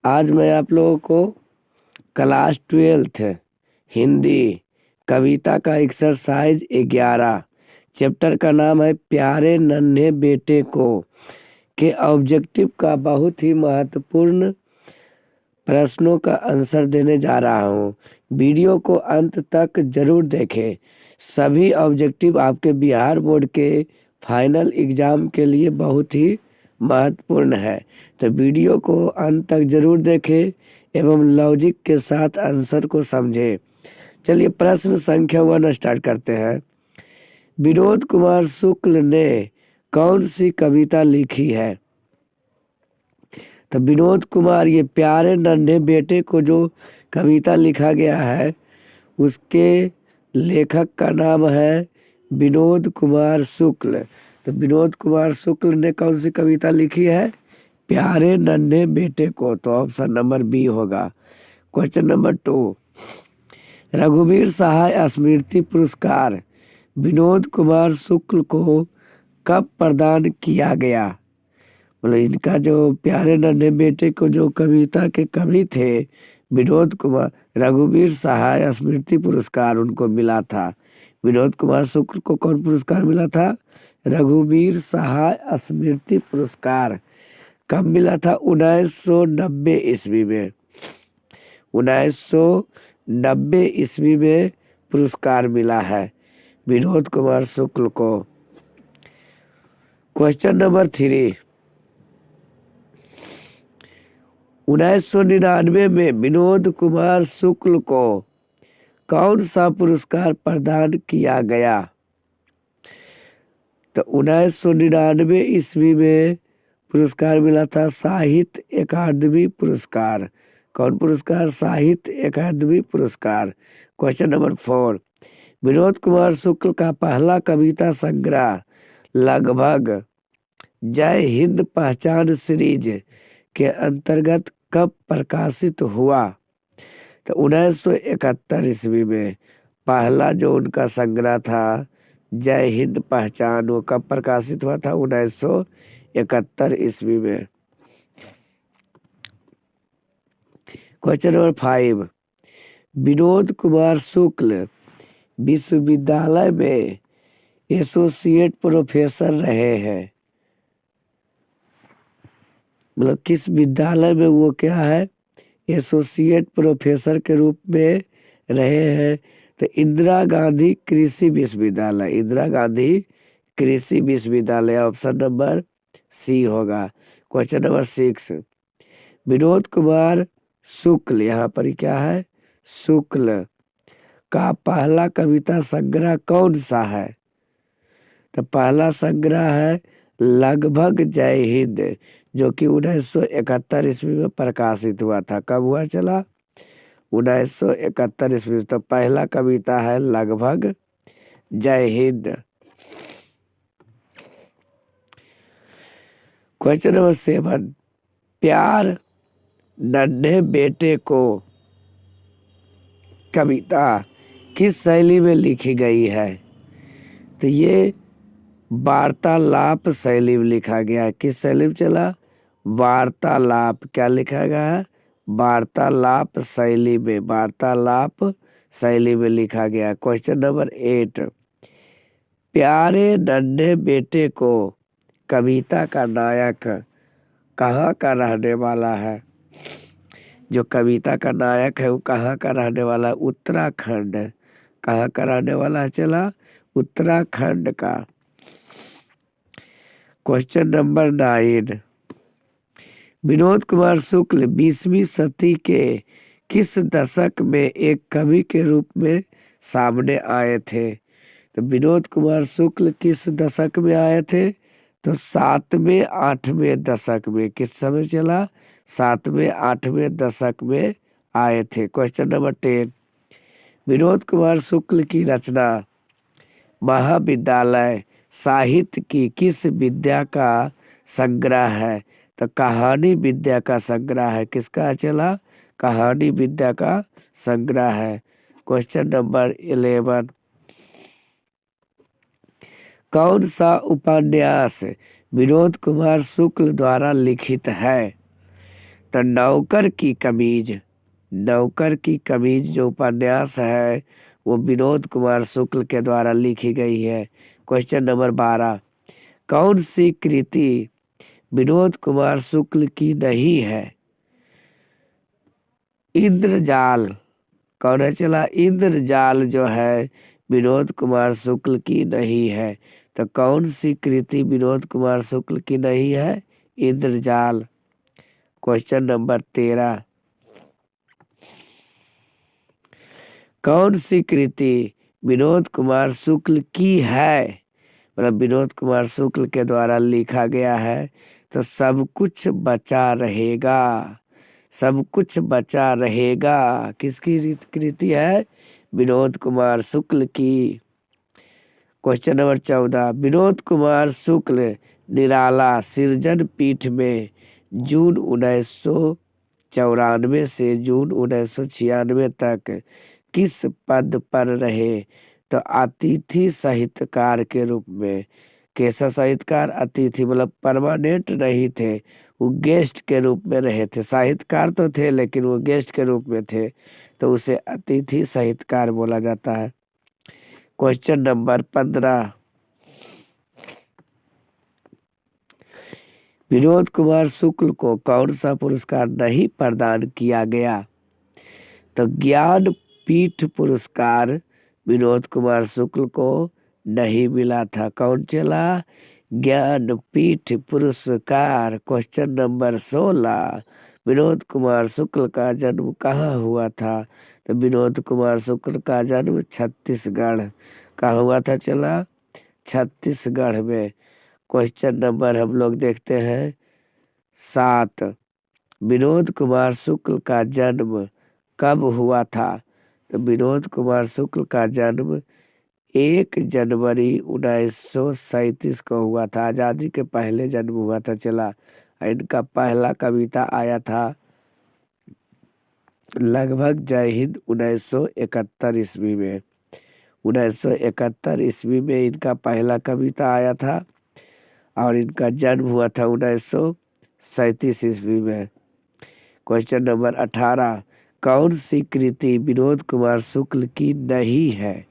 आज मैं आप लोगों को क्लास 12th हिंदी कविता का एक्सरसाइज 11 चैप्टर का नाम है प्यारे नन्हे बेटे को के ऑब्जेक्टिव का बहुत ही महत्वपूर्ण प्रश्नों का आंसर देने जा रहा हूँ। वीडियो को अंत तक जरूर देखें। सभी ऑब्जेक्टिव आपके बिहार बोर्ड के फाइनल एग्जाम के लिए बहुत ही महत्वपूर्ण है, तो वीडियो को अंत तक जरूर देखें एवं लॉजिक के साथ आंसर को समझें। चलिए प्रश्न संख्या 1 स्टार्ट करते हैं। विनोद कुमार शुक्ल ने कौन सी कविता लिखी है? तो विनोद कुमार, ये प्यारे नन्हे बेटे को जो कविता लिखा गया है उसके लेखक का नाम है विनोद कुमार शुक्ल। तो विनोद कुमार शुक्ल ने कौन सी कविता लिखी है? प्यारे नन्हे बेटे को। तो ऑप्शन नंबर बी होगा। क्वेश्चन नंबर 2, रघुवीर सहाय स्मृति पुरस्कार विनोद कुमार शुक्ल को कब प्रदान किया गया? मतलब इनका जो प्यारे नन्हे बेटे को जो कविता के कवि थे विनोद कुमार, रघुवीर सहाय स्मृति पुरस्कार उनको मिला था। विनोद कुमार शुक्ल को कौन पुरस्कार मिला था? रघुवीर सहाय स्मृति पुरस्कार। कब मिला था? 1990 ईस्वी में। 1990 ईस्वी में पुरस्कार मिला है विनोद कुमार शुक्ल को। क्वेश्चन नंबर 3, 1999 में विनोद कुमार शुक्ल को कौन सा पुरस्कार प्रदान किया गया? तो 1999 ईस्वी में पुरस्कार मिला था साहित्य अकादमी पुरस्कार। कौन पुरस्कार? साहित्य अकादमी पुरस्कार। क्वेश्चन नंबर 4, विनोद कुमार शुक्ल का पहला कविता संग्रह लगभग जय हिंद पहचान सीरीज के अंतर्गत कब प्रकाशित हुआ? तो 1971 ईस्वी में पहला जो उनका संग्रह था जय हिंद पहचान, वो कब प्रकाशित हुआ था? 1971 ईस्वी में। क्वेश्चन नंबर 5, विनोद कुमार शुक्ल विश्वविद्यालय में एसोसिएट प्रोफेसर रहे हैं। मतलब किस विद्यालय में वो क्या है? एसोसिएट प्रोफेसर के रूप में रहे हैं। तो इंदिरा गांधी कृषि विश्वविद्यालय। इंदिरा गांधी कृषि विश्वविद्यालय ऑप्शन नंबर सी होगा। क्वेश्चन नंबर 6, विनोद कुमार शुक्ल, यहाँ पर क्या है? शुक्ल का पहला कविता संग्रह कौन सा है? तो पहला संग्रह है लगभग जय हिंद, जो कि 1971 ईस्वी में प्रकाशित हुआ था। कब हुआ चला? 1971 ईस्वी। तो पहला कविता है लगभग जय हिंद। क्वेश्चन नंबर 7, प्यार नन्हे बेटे को कविता किस शैली में लिखी गई है? तो ये वार्तालाप शैली में लिखा गया है। किस शैली में चला? वार्तालाप। क्या लिखा गया है? वार्तालाप शैली में। वार्तालाप शैली में लिखा गया है। क्वेश्चन नंबर 8, प्यारे नन्हे बेटे को कविता का नायक कहाँ का रहने वाला है? जो कविता का नायक है वो कहाँ का रहने वाला है? उत्तराखंड। कहाँ का रहने वाला है? चला उत्तराखंड का। क्वेश्चन नंबर 9, विनोद कुमार शुक्ल 20वीं सदी के किस दशक में एक कवि के रूप में सामने आए थे? तो विनोद कुमार शुक्ल किस दशक में आए थे? तो 7वें 8वें दशक में। किस समय चला? 7वें 8वें दशक में आए थे। क्वेश्चन नंबर 10, विनोद कुमार शुक्ल की रचना महाविद्यालय साहित्य की किस विद्या का संग्रह है? तो कहानी विद्या का संग्रह है। किसका चला? कहानी विद्या का संग्रह है। क्वेश्चन नंबर 11, कौन सा उपन्यास विनोद कुमार शुक्ल द्वारा लिखित है? तो नौकर की कमीज, नौकर की कमीज जो उपन्यास है वो विनोद कुमार शुक्ल के द्वारा लिखी गई है। क्वेश्चन नंबर 12, कौन सी कृति विनोद कुमार शुक्ल की नहीं है? इंद्रजाल, कौन है चला? इंद्रजाल जो है विनोद कुमार शुक्ल की नहीं है। तो कौन सी कृति विनोद कुमार शुक्ल की नहीं है? इंद्रजाल। क्वेश्चन नंबर 13, कौन सी कृति विनोद कुमार शुक्ल की है, मतलब विनोद कुमार शुक्ल के द्वारा लिखा गया है? तो सब कुछ बचा रहेगा, सब कुछ बचा रहेगा किसकी कृति है? विनोद कुमार शुक्ल की। क्वेश्चन नंबर 14, विनोद कुमार शुक्ल निराला सृजन पीठ में जून 1994 से जून 1996 तक किस पद पर रहे? तो अतिथि साहित्यकार के रूप में। कैसा साहित्यकार? अतिथि, मतलब परमानेंट नहीं थे, वो गेस्ट के रूप में रहे थे। साहित्यकार तो थे लेकिन वो गेस्ट के रूप में थे, तो उसे अतिथि साहित्यकार बोला जाता है। क्वेश्चन नंबर 15, विनोद कुमार शुक्ल को कौन सा पुरस्कार नहीं प्रदान किया गया? तो ज्ञान पीठ पुरस्कार विनोद कुमार शुक्ल को नहीं मिला था। कौन चला? ज्ञान पीठ पुरस्कार। क्वेश्चन नंबर 16, विनोद कुमार शुक्ल का जन्म कहाँ हुआ था? तो विनोद कुमार शुक्ल का जन्म छत्तीसगढ़ का हुआ था चला, छत्तीसगढ़ में। क्वेश्चन नंबर हम लोग देखते हैं 7, विनोद कुमार शुक्ल का जन्म कब हुआ था? तो विनोद कुमार शुक्ल का जन्म 1 जनवरी 1937 को हुआ था। आज़ादी के पहले जन्म हुआ था चला। इनका पहला कविता आया था लगभग जय हिंद 1971 ईस्वी में। 1971 ईस्वी में इनका पहला कविता आया था और इनका जन्म हुआ था 1937 ईस्वी में। क्वेश्चन नंबर 18, कौन सी कृति विनोद कुमार शुक्ल की नहीं है?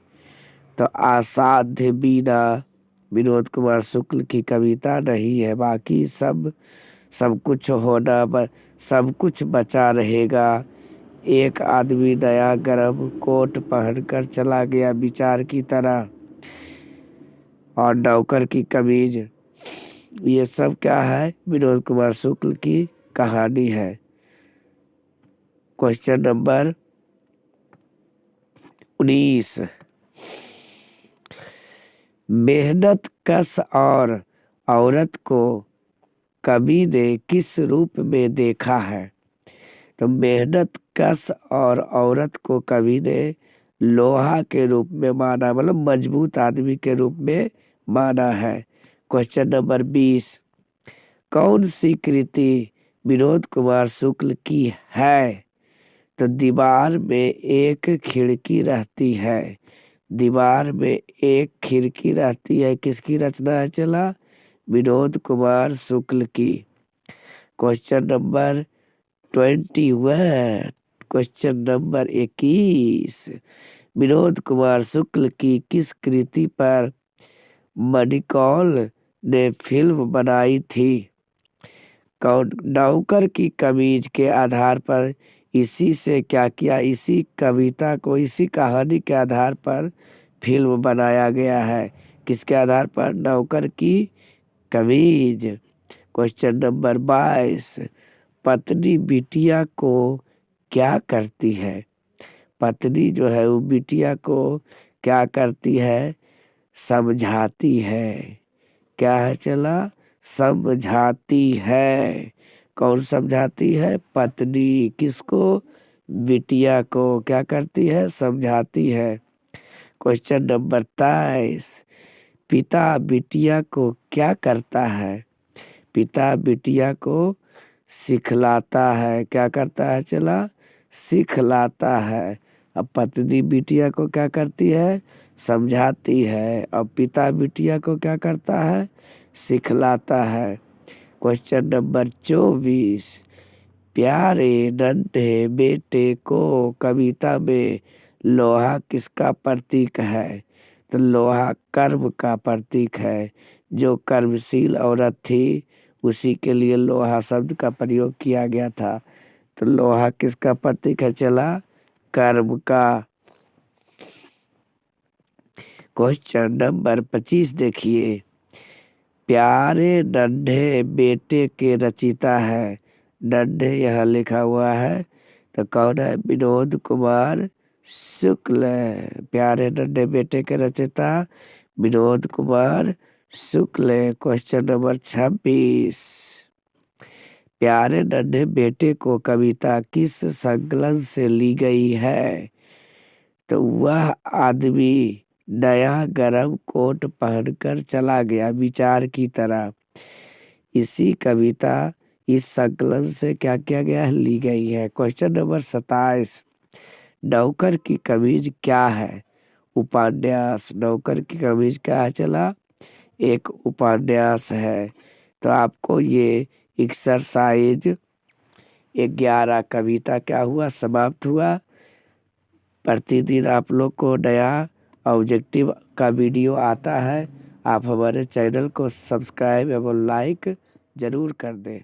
तो असाध्य बीना विनोद कुमार शुक्ल की कविता नहीं है। बाकी सब कुछ होना, सब कुछ बचा रहेगा, एक आदमी नया गरम कोट पहनकर चला गया विचार की तरह, और नौकर की कमीज, ये सब क्या है? विनोद कुमार शुक्ल की कहानी है। क्वेश्चन नंबर 19, मेहनत कश और औरत को कवि ने किस रूप में देखा है? तो मेहनत कश और औरत को कवि ने लोहा के रूप में माना, मतलब मजबूत आदमी के रूप में माना है। क्वेश्चन नंबर 20, कौन सी कृति विनोद कुमार शुक्ल की है? तो दीवार में एक खिड़की रहती है, दीवार में एक खिड़की रहती है, किसकी रचना है चला? विनोद कुमार शुक्ल की। Question number 21, question number 21, Vinod Kumar Shukla की किस कृति पर मणिकौल ने फिल्म बनाई थी? कौन? नौकर की कमीज के आधार पर इसी से क्या किया? इसी कविता को, इसी कहानी के आधार पर फिल्म बनाया गया है। किसके आधार पर? नौकर की कमीज। क्वेश्चन नंबर 22, पत्नी बिटिया को क्या करती है? पत्नी जो है वो बिटिया को क्या करती है? समझाती है। क्या है चला? समझाती है। कौन समझाती है? पत्नी। किसको? बिटिया को क्या करती है? समझाती है। क्वेश्चन नंबर 23, पिता बिटिया को क्या करता है? पिता बिटिया को सिखलाता है। क्या करता है चला? सिखलाता है। अब पत्नी बिटिया को क्या करती है? समझाती है। अब पिता बिटिया को क्या करता है? सिखलाता है। क्वेश्चन नंबर 24, प्यारे नन्हे बेटे को कविता में लोहा किसका प्रतीक है? तो लोहा कर्म का प्रतीक है। जो कर्मशील औरत थी उसी के लिए लोहा शब्द का प्रयोग किया गया था। तो लोहा किसका प्रतीक है? चला कर्म का। क्वेश्चन नंबर 25 देखिए। प्यारे नन्हे बेटे के रचिता है। नन्हे यहाँ लिखा हुआ है तो कौन है? विनोद कुमार शुक्ल। प्यारे नन्हे बेटे के रचयिता विनोद कुमार शुक्ल। Question number 26। प्यारे नन्हे बेटे को कविता किस संकलन से ली गई है? तो वह आदमी नया गरम कोट पहनकर चला गया विचार की तरह। इसी कविता इस संकलन से क्या किया गया है? ली गई है। Question number 27। नौकर की कमीज क्या है? उपन्यास। नौकर की कमीज क्या है? चला एक उपन्यास है। तो आपको ये एक्सरसाइज 11 कविता क्या हुआ? समाप्त हुआ। प्रतिदिन आप लोग को नया ऑब्जेक्टिव का वीडियो आता है। आप हमारे चैनल को सब्सक्राइब एवं लाइक ज़रूर कर दें।